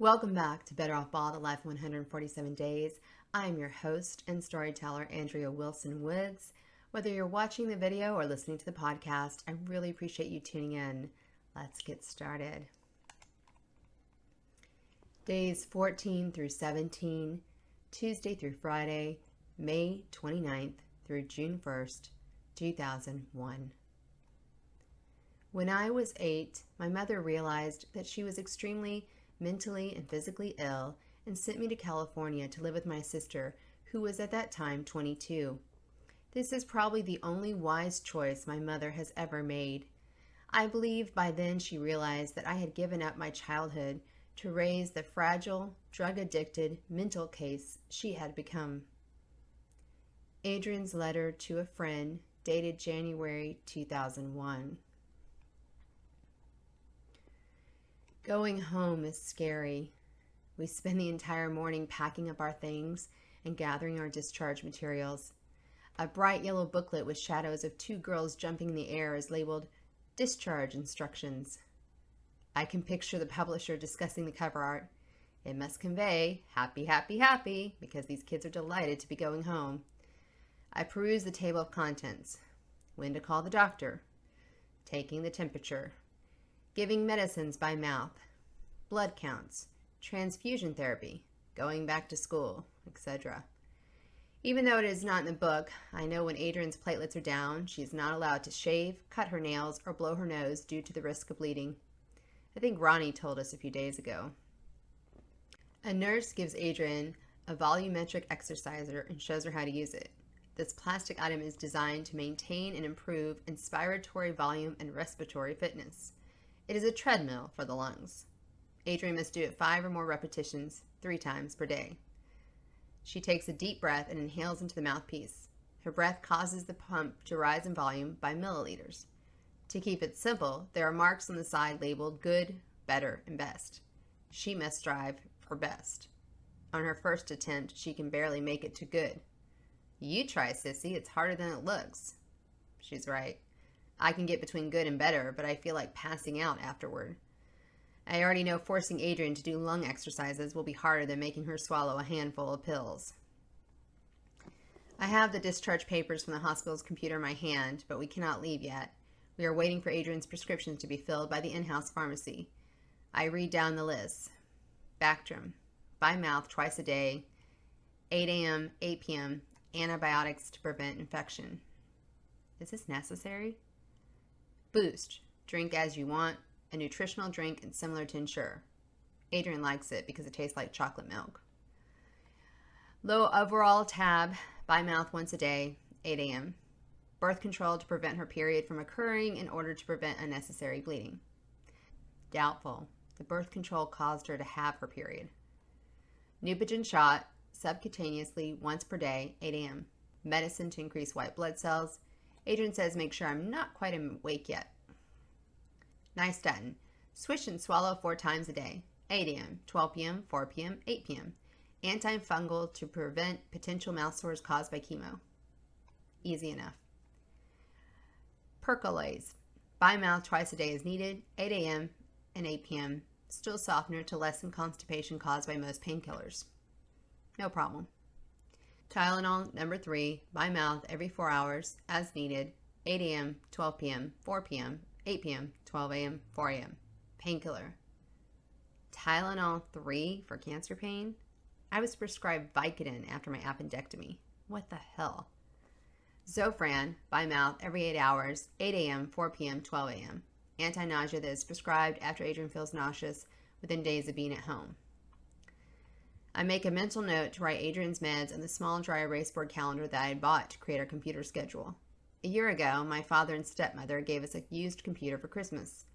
Welcome back to Better Off Bald, A Life in 147 Days. I'm your host and storyteller, Andrea Wilson Woods. Whether you're watching the video or listening to the podcast, I really appreciate you tuning in. Let's get started. Days 14 through 17, Tuesday through Friday, May 29th through June 1st, 2001. When I was 8, my mother realized that she was extremely mentally and physically ill and sent me to California to live with my sister, who was at that time 22. This is probably the only wise choice my mother has ever made. I believe by then she realized that I had given up my childhood to raise the fragile, drug-addicted mental case she had become. Adrienne's letter to a friend, dated January 2001. Going home is scary. We spend the entire morning packing up our things and gathering our discharge materials. A bright yellow booklet with shadows of 2 girls jumping in the air is labeled Discharge Instructions. I can picture the publisher discussing the cover art. It must convey happy, happy, happy, because these kids are delighted to be going home. I peruse the table of contents. When to call the doctor. Taking the temperature. Giving medicines by mouth, blood counts, transfusion therapy, going back to school, etc. Even though it is not in the book, I know when Adrienne's platelets are down, she is not allowed to shave, cut her nails, or blow her nose due to the risk of bleeding. I think Ronnie told us a few days ago. A nurse gives Adrienne a volumetric exerciser and shows her how to use it. This plastic item is designed to maintain and improve inspiratory volume and respiratory fitness. It is a treadmill for the lungs. Adrienne must do it 5 or more repetitions, 3 times per day. She takes a deep breath and inhales into the mouthpiece. Her breath causes the pump to rise in volume by milliliters. To keep it simple, there are marks on the side labeled good, better, and best. She must strive for best. On her first attempt, she can barely make it to good. You try, sissy, it's harder than it looks. She's right. I can get between good and better, but I feel like passing out afterward. I already know forcing Adrienne to do lung exercises will be harder than making her swallow a handful of pills. I have the discharge papers from the hospital's computer in my hand, but we cannot leave yet. We are waiting for Adrienne's prescriptions to be filled by the in-house pharmacy. I read down the list. Bactrim, by mouth twice a day, 8 a.m., 8 p.m., antibiotics to prevent infection. Is this necessary? Boost, drink as you want, a nutritional drink and similar to Ensure. Adrienne likes it because it tastes like chocolate milk. Low overall tab, by mouth once a day, 8 a.m. Birth control to prevent her period from occurring in order to prevent unnecessary bleeding. Doubtful. The birth control caused her to have her period. Neupogen shot, subcutaneously once per day, 8 a.m. Medicine to increase white blood cells. Adrienne says make sure I'm not quite awake yet. Nystatin. Swish and swallow 4 times a day. 8 a.m., 12 p.m., 4 p.m., 8 p.m. Antifungal to prevent potential mouth sores caused by chemo. Easy enough. Percolase. By mouth twice a day as needed. 8 a.m. and 8 p.m. Stool softener to lessen constipation caused by most painkillers. No problem. Tylenol number 3, by mouth every 4 hours, as needed, 8 a.m., 12 p.m., 4 p.m., 8 p.m., 12 a.m., 4 a.m. Painkiller. Tylenol 3 for cancer pain? I was prescribed Vicodin after my appendectomy. What the hell? Zofran, by mouth every 8 hours, 8 a.m., 4 p.m., 12 a.m. Anti-nausea that is prescribed after Adrienne feels nauseous within days of being at home. I make a mental note to write Adrienne's meds on the small dry erase board calendar that I had bought to create our computer schedule. A year ago, my father and stepmother gave us a used computer for Christmas.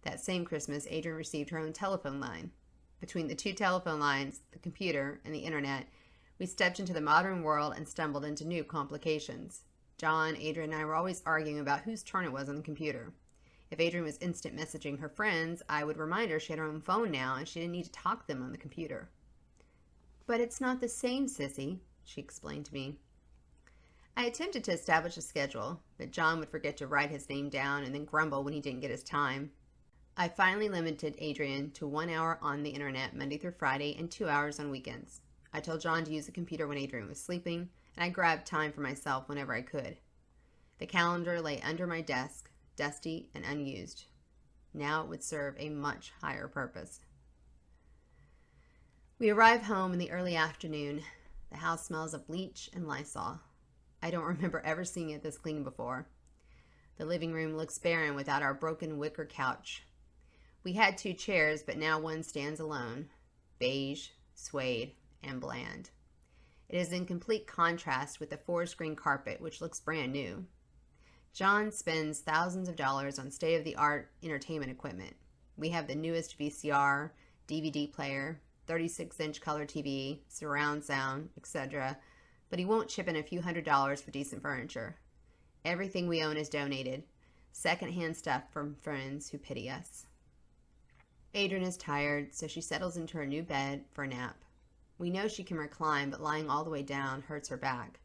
That same Christmas, Adrienne received her own telephone line. Between the 2 telephone lines, the computer, and the internet, we stepped into the modern world and stumbled into new complications. John, Adrienne, and I were always arguing about whose turn it was on the computer. If Adrienne was instant messaging her friends, I would remind her she had her own phone now and she didn't need to talk to them on the computer. But it's not the same, sissy, she explained to me. I attempted to establish a schedule, but John would forget to write his name down and then grumble when he didn't get his time. I finally limited Adrienne to 1 hour on the internet Monday through Friday and 2 hours on weekends. I told John to use the computer when Adrienne was sleeping, and I grabbed time for myself whenever I could. The calendar lay under my desk, dusty and unused. Now it would serve a much higher purpose. We arrive home in the early afternoon. The house smells of bleach and Lysol. I don't remember ever seeing it this clean before. The living room looks barren without our broken wicker couch. We had 2 chairs, but now one stands alone, beige, suede, and bland. It is in complete contrast with the forest green carpet, which looks brand new. John spends thousands of dollars on state-of-the-art entertainment equipment. We have the newest VCR, DVD player, 36-inch color TV, surround sound, etc., but he won't chip in a few $100s for decent furniture. Everything we own is donated, secondhand stuff from friends who pity us. Adrienne is tired, so she settles into her new bed for a nap. We know she can recline, but lying all the way down hurts her back.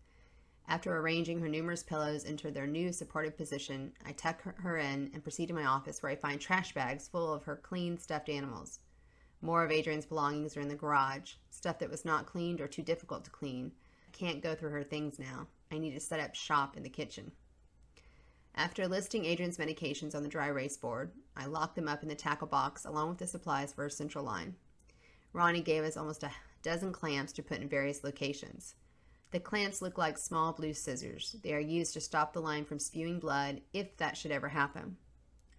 After arranging her numerous pillows into their new supportive position, I tuck her in and proceed to my office, where I find trash bags full of her clean stuffed animals. More of Adrienne's belongings are in the garage, stuff that was not cleaned or too difficult to clean. I can't go through her things now. I need to set up shop in the kitchen. After listing Adrienne's medications on the dry erase board, I locked them up in the tackle box along with the supplies for her central line. Ronnie gave us almost a dozen clamps to put in various locations. The clamps look like small blue scissors. They are used to stop the line from spewing blood, if that should ever happen.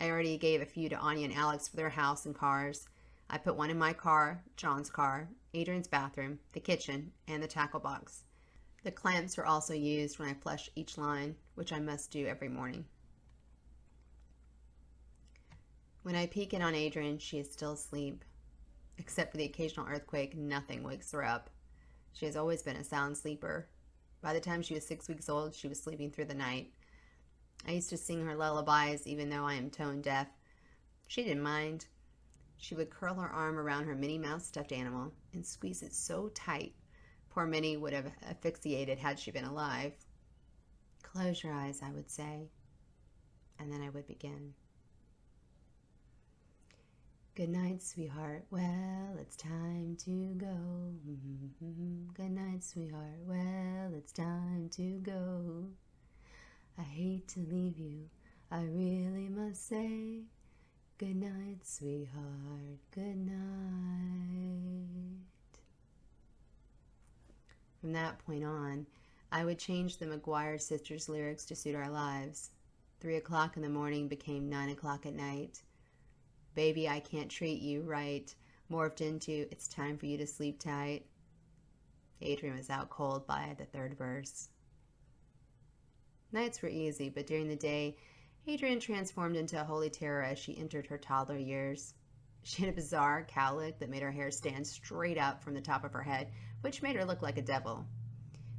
I already gave a few to Anya and Alex for their house and cars. I put one in my car, John's car, Adrienne's bathroom, the kitchen, and the tackle box. The clamps are also used when I flush each line, which I must do every morning. When I peek in on Adrienne, she is still asleep. Except for the occasional earthquake, nothing wakes her up. She has always been a sound sleeper. By the time she was 6 weeks old, she was sleeping through the night. I used to sing her lullabies, even though I am tone deaf. She didn't mind. She would curl her arm around her Minnie Mouse stuffed animal and squeeze it so tight, poor Minnie would have asphyxiated had she been alive. "Close your eyes," I would say, and then I would begin. "Good night, sweetheart. Well, it's time to go. Good night, sweetheart. Well, it's time to go. I hate to leave you, I really must say. Good night, sweetheart. Good night." From that point on, I would change the McGuire sisters' lyrics to suit our lives. 3 o'clock in the morning became 9 o'clock at night. "Baby, I can't treat you right" morphed into "It's time for you to sleep tight." Adrienne was out cold by the 3rd verse. Nights were easy, but during the day, Adrienne transformed into a holy terror as she entered her toddler years. She had a bizarre cowlick that made her hair stand straight up from the top of her head, which made her look like a devil.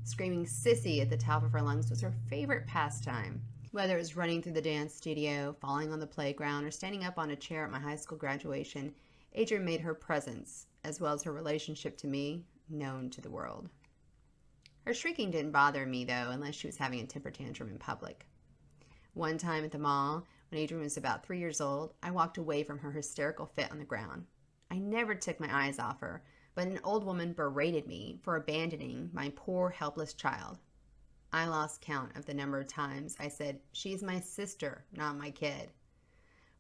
Screaming "sissy" at the top of her lungs was her favorite pastime. Whether it was running through the dance studio, falling on the playground, or standing up on a chair at my high school graduation, Adrienne made her presence, as well as her relationship to me, known to the world. Her shrieking didn't bother me, though, unless she was having a temper tantrum in public. One time at the mall, when Adrienne was about 3 years old, I walked away from her hysterical fit on the ground. I never took my eyes off her, but an old woman berated me for abandoning my poor, helpless child. I lost count of the number of times I said, "She's my sister, not my kid."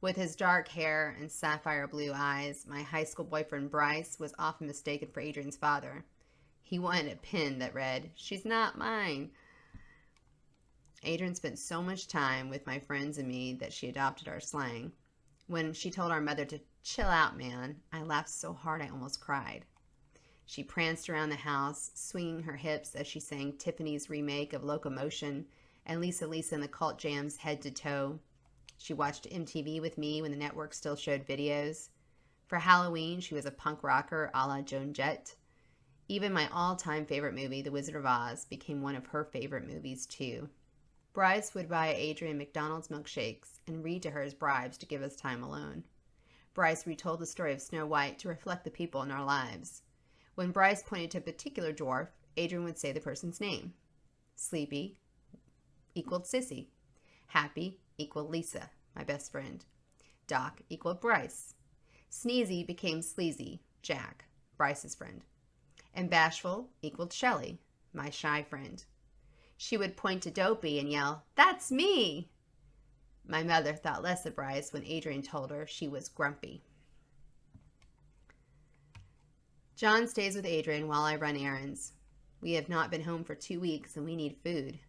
With his dark hair and sapphire blue eyes, my high school boyfriend Bryce was often mistaken for Adrienne's father. He wanted a pin that read, "She's not mine." Adrienne spent so much time with my friends and me that she adopted our slang. When she told our mother to "chill out, man," I laughed so hard I almost cried. She pranced around the house, swinging her hips as she sang Tiffany's remake of Locomotion and Lisa and the Cult Jams Head to Toe. She watched MTV with me when the network still showed videos. For Halloween, she was a punk rocker a la Joan Jett. Even my all-time favorite movie, The Wizard of Oz, became one of her favorite movies, too. Bryce would buy Adrienne McDonald's milkshakes and read to her as bribes to give us time alone. Bryce retold the story of Snow White to reflect the people in our lives. When Bryce pointed to a particular dwarf, Adrienne would say the person's name. Sleepy equaled Sissy. Happy equaled Lisa, my best friend. Doc equaled Bryce. Sneezy became Sleazy, Jack, Bryce's friend. And Bashful equaled Shelley, my shy friend. She would point to Dopey and yell, "That's me!" My mother thought less of Bryce when Adrienne told her she was grumpy. John stays with Adrienne while I run errands. We have not been home for 2 weeks and we need food.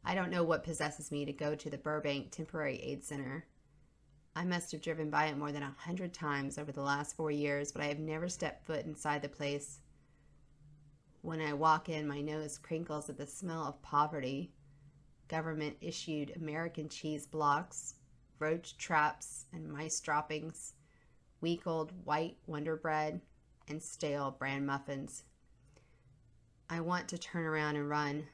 I don't know what possesses me to go to the Burbank Temporary Aid Center. I must have driven by it more than 100 times over the last 4 years, but I have never stepped foot inside the place. When I walk in, my nose crinkles at the smell of poverty. Government-issued American cheese blocks, roach traps and mice droppings, week-old white Wonder Bread, and stale bran muffins. I want to turn around and run.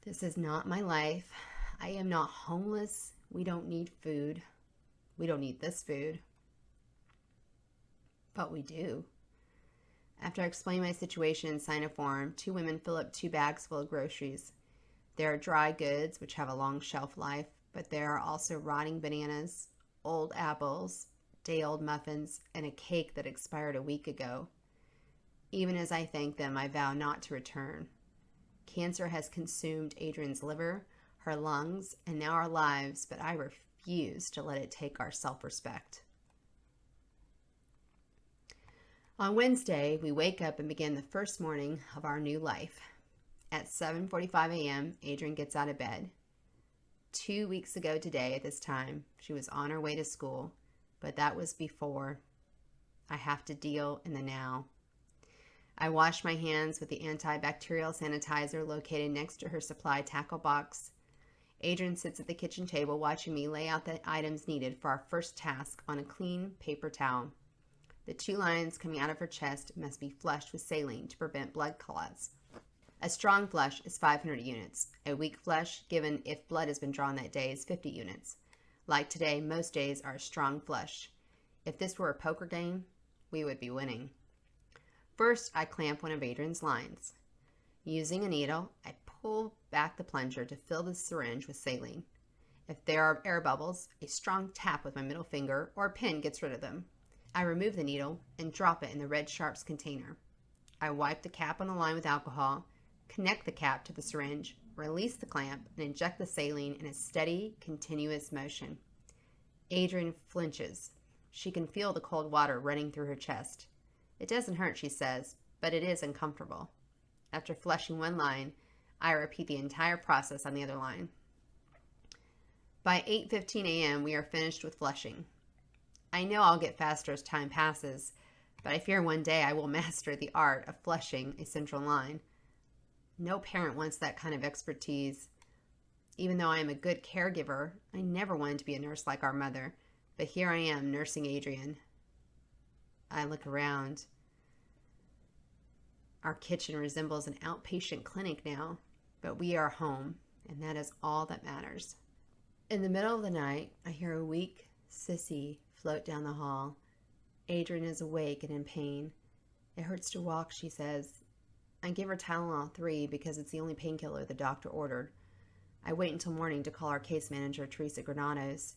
This is not my life. I am not homeless. We don't need food. We don't need this food. But we do. After I explain my situation and sign a form, 2 women fill up 2 bags full of groceries. There are dry goods, which have a long shelf life, but there are also rotting bananas, old apples, day-old muffins, and a cake that expired a week ago. Even as I thank them, I vow not to return. Cancer has consumed Adrienne's liver, her lungs, and now our lives, but I refuse to let it take our self-respect. On Wednesday, we wake up and begin the first morning of our new life. At 7:45 a.m., Adrienne gets out of bed. 2 weeks ago today at this time, she was on her way to school, but that was before. I have to deal in the now. I wash my hands with the antibacterial sanitizer located next to her supply tackle box. Adrienne sits at the kitchen table watching me lay out the items needed for our first task on a clean paper towel. The 2 lines coming out of her chest must be flushed with saline to prevent blood clots. A strong flush is 500 units. A weak flush, given if blood has been drawn that day, is 50 units. Like today, most days are a strong flush. If this were a poker game, we would be winning. First, I clamp one of Adrienne's lines. Using a needle, I pull back the plunger to fill the syringe with saline. If there are air bubbles, a strong tap with my middle finger or a pin gets rid of them. I remove the needle and drop it in the red sharps container. I wipe the cap on the line with alcohol, connect the cap to the syringe, release the clamp, and inject the saline in a steady, continuous motion. Adrienne flinches. She can feel the cold water running through her chest. It doesn't hurt, she says, but it is uncomfortable. After flushing one line, I repeat the entire process on the other line. By 8:15 a.m., we are finished with flushing. I know I'll get faster as time passes, but I fear one day I will master the art of flushing a central line. No parent wants that kind of expertise. Even though I am a good caregiver, I never wanted to be a nurse like our mother, but here I am nursing Adrienne. I look around. Our kitchen resembles an outpatient clinic now, but we are home, and that is all that matters. In the middle of the night, I hear a weak sissy float down the hall. Adrienne is awake and in pain. It hurts to walk, she says. I give her Tylenol 3 because it's the only painkiller the doctor ordered. I wait until morning to call our case manager, Teresa Granados.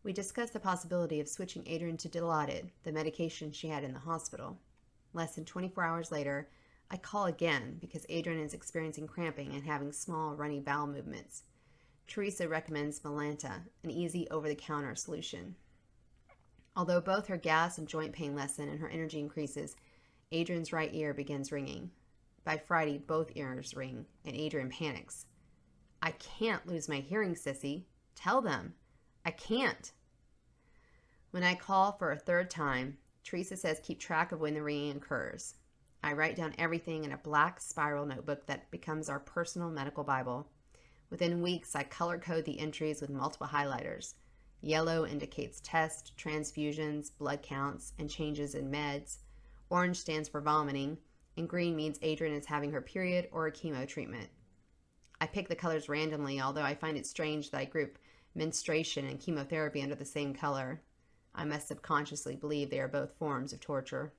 We discuss the possibility of switching Adrienne to Dilaudid, the medication she had in the hospital. Less than 24 hours later, I call again because Adrienne is experiencing cramping and having small, runny bowel movements. Teresa recommends Melanta, an easy over-the-counter solution. Although both her gas and joint pain lessen and her energy increases, Adrienne's right ear begins ringing. By Friday, both ears ring, and Adrienne panics. I can't lose my hearing, sissy. Tell them. I can't. When I call for a third time, Teresa says keep track of when the ringing occurs. I write down everything in a black spiral notebook that becomes our personal medical Bible. Within weeks, I color code the entries with multiple highlighters. Yellow indicates tests, transfusions, blood counts, and changes in meds. Orange stands for vomiting, and green means Adrienne is having her period or a chemo treatment. I pick the colors randomly, although I find it strange that I group menstruation and chemotherapy under the same color. I must subconsciously believe they are both forms of torture.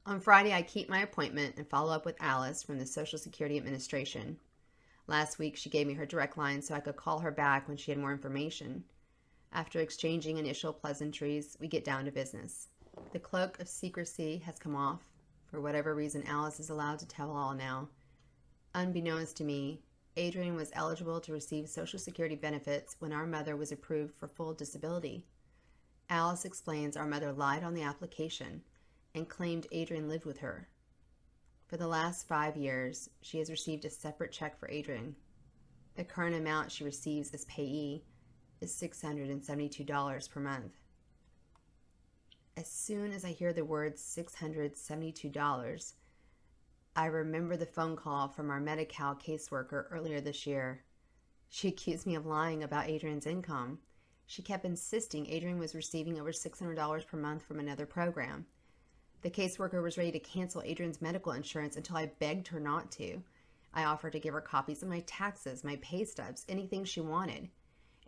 On Friday, I keep my appointment and follow up with Alice from the Social Security Administration. Last week, she gave me her direct line so I could call her back when she had more information. After exchanging initial pleasantries, we get down to business. The cloak of secrecy has come off. For whatever reason, Alice is allowed to tell all now. Unbeknownst to me, Adrienne was eligible to receive Social Security benefits when our mother was approved for full disability. Alice explains our mother lied on the application and claimed Adrienne lived with her. For the last 5 years, she has received a separate check for Adrienne. The current amount she receives as payee is $672 per month. As soon as I hear the word $672, I remember the phone call from our Medi-Cal caseworker earlier this year. She accused me of lying about Adrienne's income. She kept insisting Adrienne was receiving over $600 per month from another program. The caseworker was ready to cancel Adrienne's medical insurance until I begged her not to. I offered to give her copies of my taxes, my pay stubs, anything she wanted.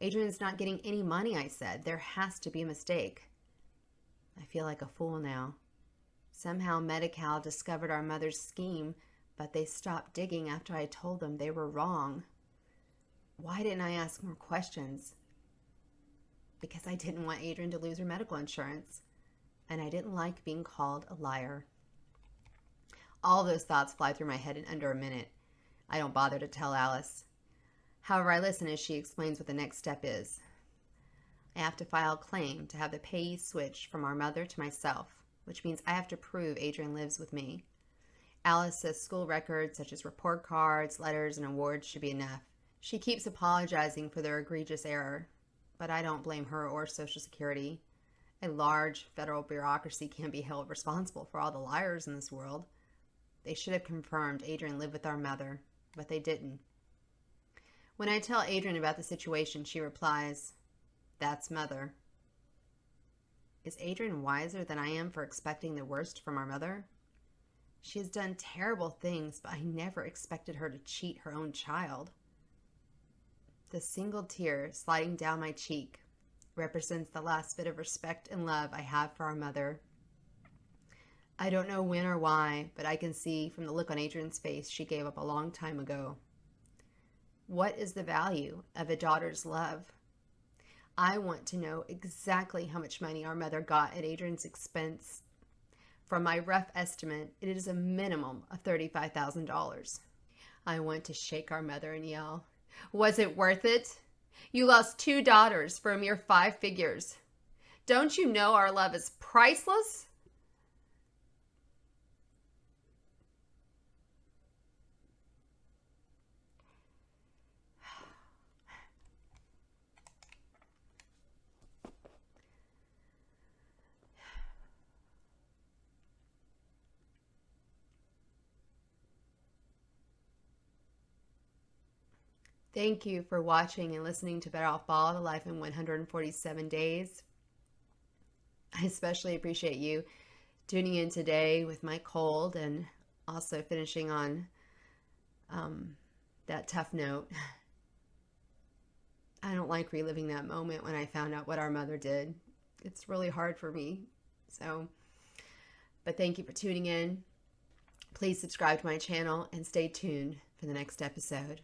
Adrienne's not getting any money, I said. There has to be a mistake. I feel like a fool now. Somehow Medi-Cal discovered our mother's scheme, but they stopped digging after I told them they were wrong. Why didn't I ask more questions? Because I didn't want Adrienne to lose her medical insurance, and I didn't like being called a liar. All those thoughts fly through my head in under a minute. I don't bother to tell Alice. However, I listen as she explains what the next step is. I have to file a claim to have the payee switch from our mother to myself, which means I have to prove Adrienne lives with me. Alice says school records such as report cards, letters, and awards should be enough. She keeps apologizing for their egregious error, but I don't blame her or Social Security. A large federal bureaucracy can't be held responsible for all the liars in this world. They should have confirmed Adrienne lived with our mother, but they didn't. When I tell Adrienne about the situation, she replies, "That's mother." Is Adrienne wiser than I am for expecting the worst from our mother? She has done terrible things, but I never expected her to cheat her own child. The single tear sliding down my cheek represents the last bit of respect and love I have for our mother. I don't know when or why, but I can see from the look on Adrienne's face she gave up a long time ago. What is the value of a daughter's love? I want to know exactly how much money our mother got at Adrienne's expense. From my rough estimate, it is a minimum of $35,000. I want to shake our mother and yell, "Was it worth it? You lost 2 daughters for a mere 5 figures. Don't you know our love is priceless?" Thank you for watching and listening to Better Off Bald, A Life in 147 Days. I especially appreciate you tuning in today with my cold and also finishing on that tough note. I don't like reliving that moment when I found out what our mother did. It's really hard for me. But thank you for tuning in. Please subscribe to my channel and stay tuned for the next episode.